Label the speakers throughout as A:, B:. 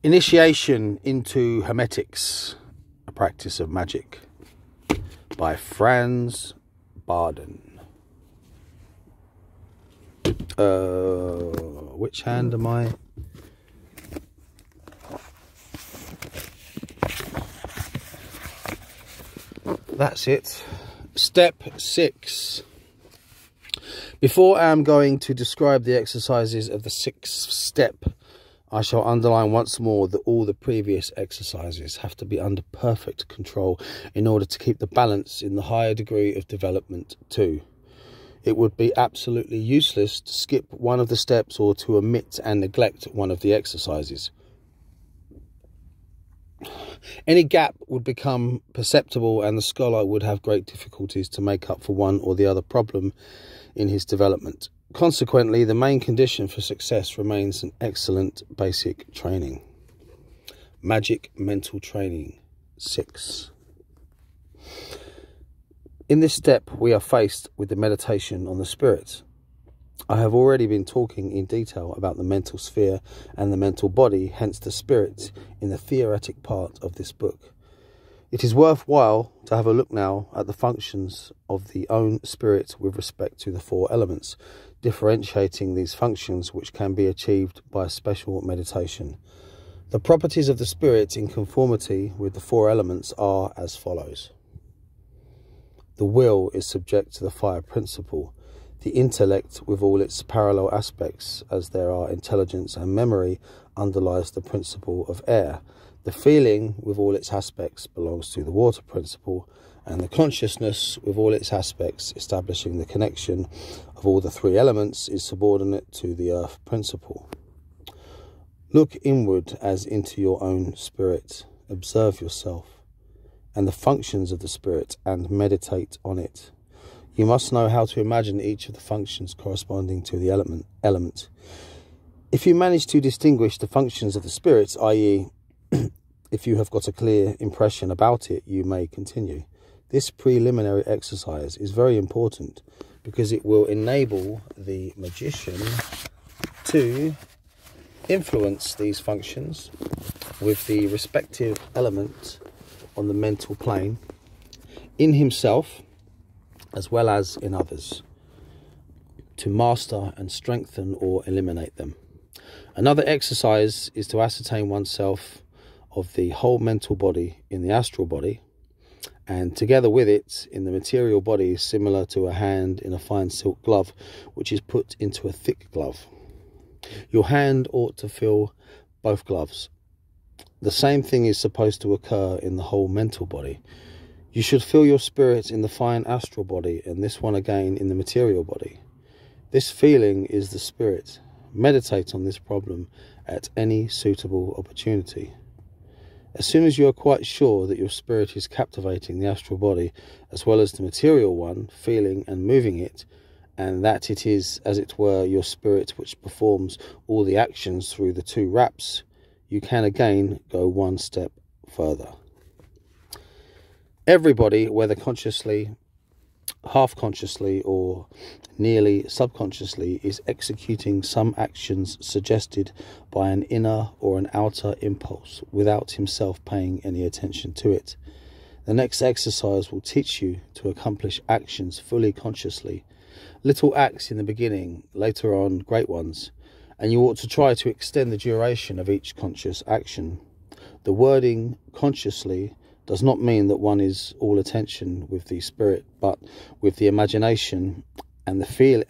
A: Initiation into Hermetics, a practice of magic, by Franz Barden. Which hand am I? That's it. Step 6. Before I am going to describe the exercises of the 6th step, I shall underline once more that all the previous exercises have to be under perfect control in order to keep the balance in the higher degree of development too. It would be absolutely useless to skip one of the steps or to omit and neglect one of the exercises. Any gap would become perceptible and the scholar would have great difficulties to make up for one or the other problem in his development. Consequently, the main condition for success remains an excellent basic training. Magic mental training 6. In this step, we are faced with the meditation on the spirit. I have already been talking in detail about the mental sphere and the mental body, hence the spirit, in the theoretic part of this book. It is worthwhile to have a look now at the functions of the own spirit with respect to the 4 elements, differentiating these functions which can be achieved by a special meditation. The properties of the spirit in conformity with the 4 elements are as follows. The will is subject to the fire principle. The intellect, with all its parallel aspects, as there are intelligence and memory, underlies the principle of air. The feeling, with all its aspects, belongs to the water principle, and the consciousness, with all its aspects, establishing the connection of all the 3 elements, is subordinate to the earth principle. Look inward as into your own spirit. Observe yourself and the functions of the spirit and meditate on it. You must know how to imagine each of the functions corresponding to the element. If you manage to distinguish the functions of the spirit, i.e., if you have got a clear impression about it, you may continue. This preliminary exercise is very important because it will enable the magician to influence these functions with the respective element on the mental plane in himself as well as in others, to master and strengthen or eliminate them. Another exercise is to ascertain oneself of the whole mental body in the astral body, and together with it in the material body, similar to a hand in a fine silk glove which is put into a thick glove. Your hand ought to feel both gloves. The same thing is supposed to occur in the whole mental body. You should feel your spirit in the fine astral body and this one again in the material body. This feeling is the spirit. Meditate on this problem at any suitable opportunity. As soon as you are quite sure that your spirit is captivating the astral body as well as the material one, feeling and moving it, and that it is, as it were, your spirit which performs all the actions through the 2 raps, you can again go one step further. Everybody, whether consciously, half-consciously or nearly subconsciously, is executing some actions suggested by an inner or an outer impulse without himself paying any attention to it. The next exercise will teach you to accomplish actions fully consciously. Little acts in the beginning, later on great ones, and you ought to try to extend the duration of each conscious action. The wording consciously does not mean that one is all attention with the spirit, but with the imagination and the feeling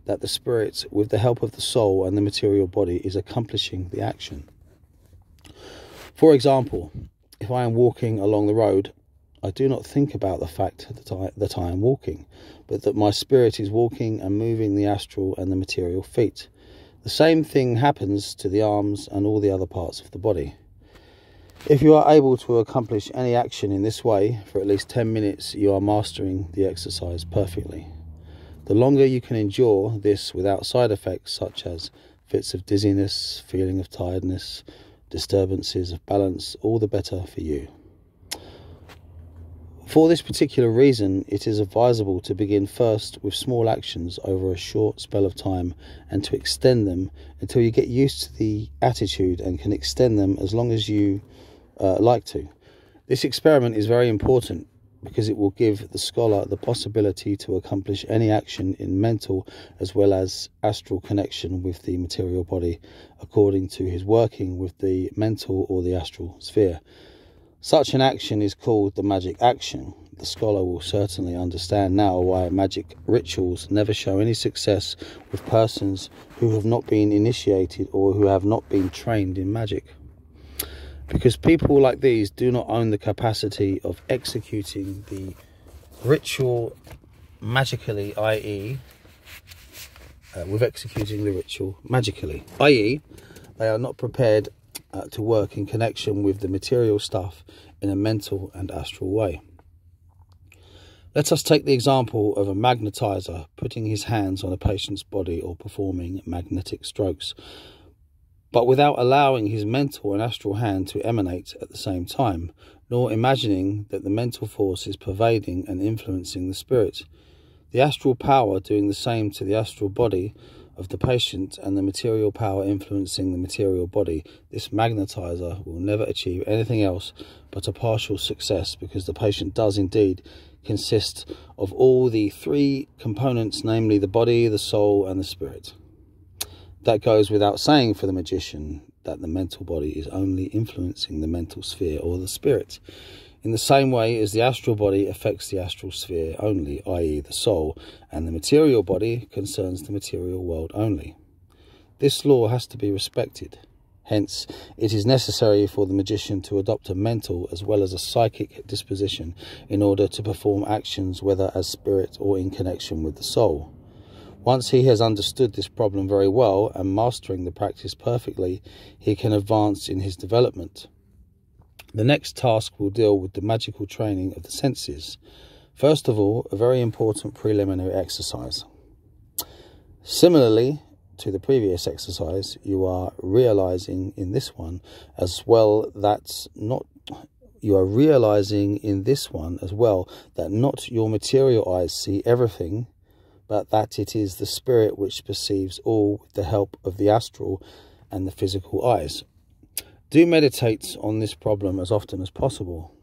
A: that the spirit, with the help of the soul and the material body, is accomplishing the action. For example, if I am walking along the road, I do not think about the fact that I am walking, but that my spirit is walking and moving the astral and the material feet. The same thing happens to the arms and all the other parts of the body. If you are able to accomplish any action in this way for at least 10 minutes, you are mastering the exercise perfectly. The longer you can endure this without side effects such as fits of dizziness, feeling of tiredness, disturbances of balance, all the better for you. For this particular reason, it is advisable to begin first with small actions over a short spell of time and to extend them until you get used to the attitude and can extend them as long as you like to. This experiment is very important because it will give the scholar the possibility to accomplish any action in mental as well as astral connection with the material body according to his working with the mental or the astral sphere. Such an action is called the magic action. The scholar will certainly understand now why magic rituals never show any success with persons who have not been initiated or who have not been trained in magic. Because people like these do not own the capacity of executing the ritual magically, i.e. They are not prepared to work in connection with the material stuff in a mental and astral way. Let us take the example of a magnetizer putting his hands on a patient's body or performing magnetic strokes, but without allowing his mental and astral hand to emanate at the same time, nor imagining that the mental force is pervading and influencing the spirit. The astral power doing the same to the astral body of the patient and the material power influencing the material body. This magnetizer will never achieve anything else but a partial success, because the patient does indeed consist of all the three components, namely the body, the soul and the spirit. That goes without saying for the magician, that the mental body is only influencing the mental sphere or the spirit, in the same way as the astral body affects the astral sphere only, i.e. the soul, and the material body concerns the material world only. This law has to be respected. Hence, it is necessary for the magician to adopt a mental as well as a psychic disposition in order to perform actions whether as spirit or in connection with the soul. Once he has understood this problem very well and mastering the practice perfectly, he can advance in his development. The next task will deal with the magical training of the senses. First of all, a very important preliminary exercise. Similarly to the previous exercise, you are realizing in this one as well that not your material eyes see everything, but that it is the spirit which perceives all with the help of the astral and the physical eyes. Do meditate on this problem as often as possible.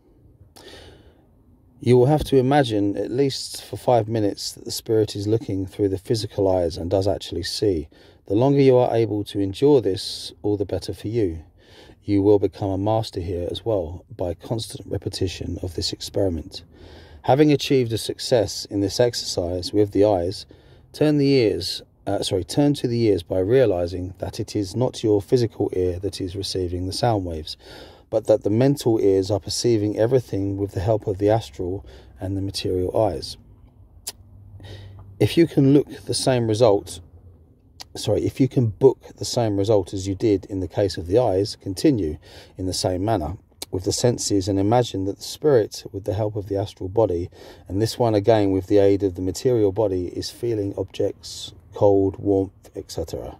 A: You will have to imagine, at least for 5 minutes, that the spirit is looking through the physical eyes and does actually see. The longer you are able to endure this, all the better for you. You will become a master here as well by constant repetition of this experiment. Having achieved a success in this exercise with the eyes, turn to the ears by realizing that it is not your physical ear that is receiving the sound waves, but that the mental ears are perceiving everything with the help of the astral and the material eyes. If you can book the same result as you did in the case of the eyes, continue in the same manner with the senses and imagine that the spirit, with the help of the astral body, and this one again with the aid of the material body, is feeling objects, cold, warmth, etc.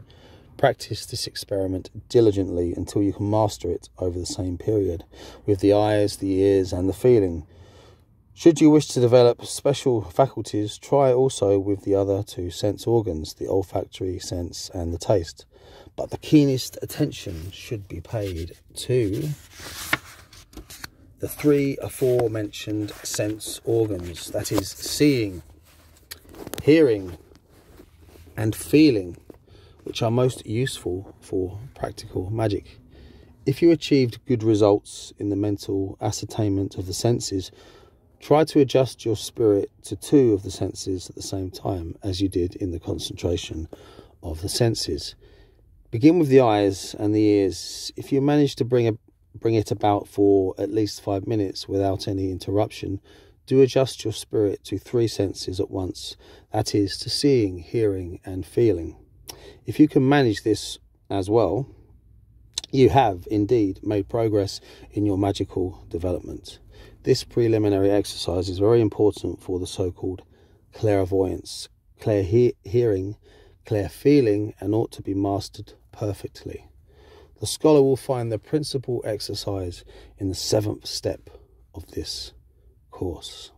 A: Practice this experiment diligently until you can master it over the same period, with the eyes, the ears and the feeling. Should you wish to develop special faculties, try also with the other two sense organs, the olfactory sense and the taste. But the keenest attention should be paid to the three aforementioned sense organs, that is, seeing, hearing and feeling, which are most useful for practical magic. If you achieved good results in the mental ascertainment of the senses, try to adjust your spirit to two of the senses at the same time, as you did in the concentration of the senses. Begin with the eyes and the ears. If you manage to bring it about for at least 5 minutes without any interruption, do adjust your spirit to 3 senses at once, that is, to seeing, hearing and feeling. If you can manage this as well, you have indeed made progress in your magical development. This preliminary exercise is very important for the so-called clairvoyance, clear hearing, clear feeling, and ought to be mastered perfectly. The scholar will find the principal exercise in the 7th step of this course.